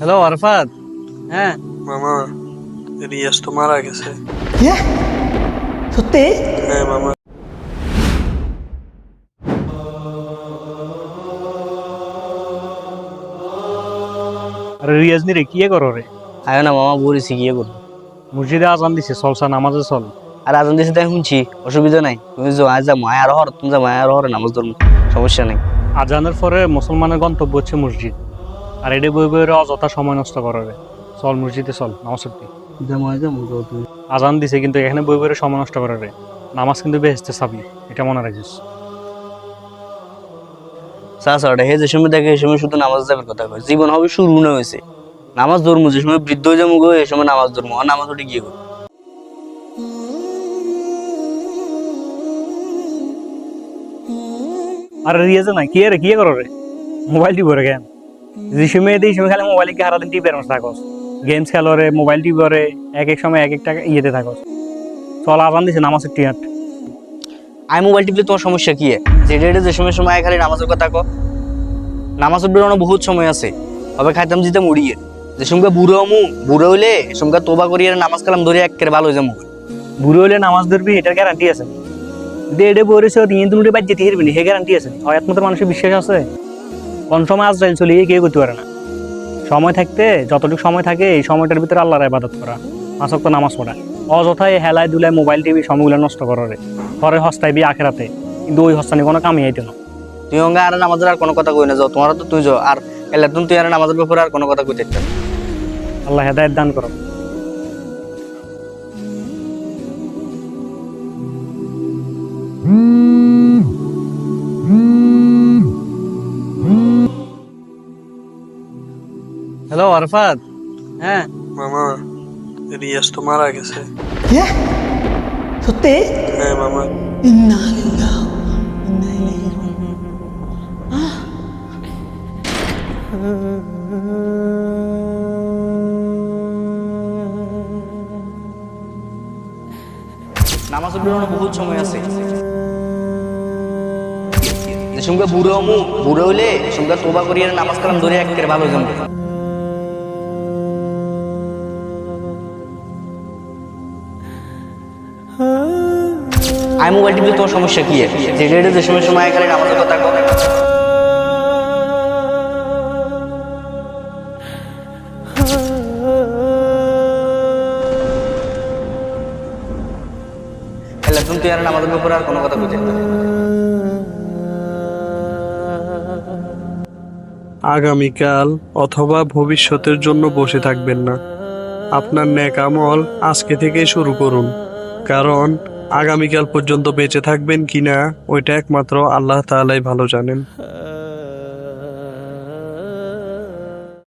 Hello Arfat. হ্যাঁ, মামা, রিয়াজ তো মারা গেছে। কে? সত্যি? হ্যাঁ মামা। আরে রিয়াজ নি রে কি করো রে? আয় না মামা, বলেছি গিয়ে করবো। মসজিদে আজান দিছে, চলছা নামাজে চল। আর আজান দিয়েছে তাই শুনছি, অসুবিধা নাই। তুমি যাও, আজ যা মায় আর হর, তুমি যা মায় আর হর নামাজ ধর্ম, সমস্যা নেই। আজানের পরে মুসলমানের গন্তব্য হচ্ছে মসজিদ, আর এটা বই বইয়ের অযথা সময় নষ্ট করো রে। চল মসজিদে চল, নামাজ পড়তে। তুমি আজান দিছে কিন্তু এখানে বই বইয়ের সময় নষ্ট করে রে। নামাজ কিন্তু বেহেস্তে চাবি, এটা মনে রাখিস। চাষাটা হে যে সময় দেখে এই সময় শুধু নামাজ যাবের কথা কয়, জীবন হবে শুরু না হয়েছে। নামাজ ধর্ম যে সময় বৃদ্ধ হয়ে যাবো গো, এই সময় নামাজ ধর্ম, আর নামাজ উঠে গিয়ে গো। আর রিয়াজে নাই কি রে, কি করো রে? মোবাইল টিপো রে কেন? যে সময় এই সময় খালি মোবাইল কি সারাদিন টিপে থাকস, গেমস খেলো রে, মোবাইল টিপো রে, এক এক সময় এক একটা ইয়েতে থাকস। চল আজান দিছে, নামাজ একটু হাঁট। আমি মোবাইল টিপলে তোমার সমস্যা কি? যেটা যে সময় সময় খালি নামাজের কথা কো, নামাজ উঠবে বহুত সময় আছে। হবে খাইতাম দিতে মুড়িয়ে, যে সঙ্গে বুড়ো হমু, বুড়ো হইলে সঙ্গে তোবা করি আর নামাজ কালাম ধরে একেবারে ভালো হয়ে যাবো। বুড়ো হইলে নামাজ ধরবি, এটার গ্যারান্টি আছে? দেড়ে বরেছে তিন দুটো বাদ যেতে হেরবি হে গ্যারান্টি আছে? হয় একমাত্র মানুষের বিশ্বাস আছে? কোন সময় আজরাইল চলে গিয়ে কেউ করতে পারে না। সময় থাকতে যতটুকু সময় থাকে এই সময়টার ভিতরে আল্লাহর ইবাদত করা, পাঁচ ওয়াক্ত নামাজ পড়া। অযথায় হেলায় দুলায় মোবাইল টিভি সময়গুলো নষ্ট করো রে। পরে হস্তাইবি আখেরাতে, কিন্তু ওই হস্তানি কোনো কামই আইতে না। তুই অঙ্গা আর নামাজের আর কোনো কথা কই না, যাও তোমার তো তুই যাও। আর এলে তুই আর নামাজের ব্যাপারে আর কোনো কথা কইতে চান। আল্লাহ হেদায়েত দান করো। হ্যালো আরফাত। হ্যাঁ, মামা, রিয়াজ তো মারা গেছে। কে? সত্যি? হ্যাঁ মামা। ইন্না লিল্লাহি ওয়া ইন্না ইলাইহি রাজিউন। নামাজ উঠবে বহুত সময় আছে। যে সঙ্গে বুড়ো হমু, বুড়ো হইলে সঙ্গে তোবা করি আর নামাজ কালাম ধরে একেবারে ভালো হয়ে যাবো। আমি মোবাইল টিপলে তোমার সমস্যা কি? যেটা যে সময় সময় খালি নামাজের কথা কো। এলে তুই আর নামাজের ব্যাপারে আর কোনো কথা কইতে চান। আগামীকাল অথবা ভবিষ্যতের জন্য বসে থাকবেন না। আপনার নেক আমল আজকে থেকেই শুরু করুন, কারণ আগামীকাল পর্যন্ত বেঁচে থাকবেন কিনা ওইটা একমাত্র আল্লাহ তাআলাই ভালো জানেন।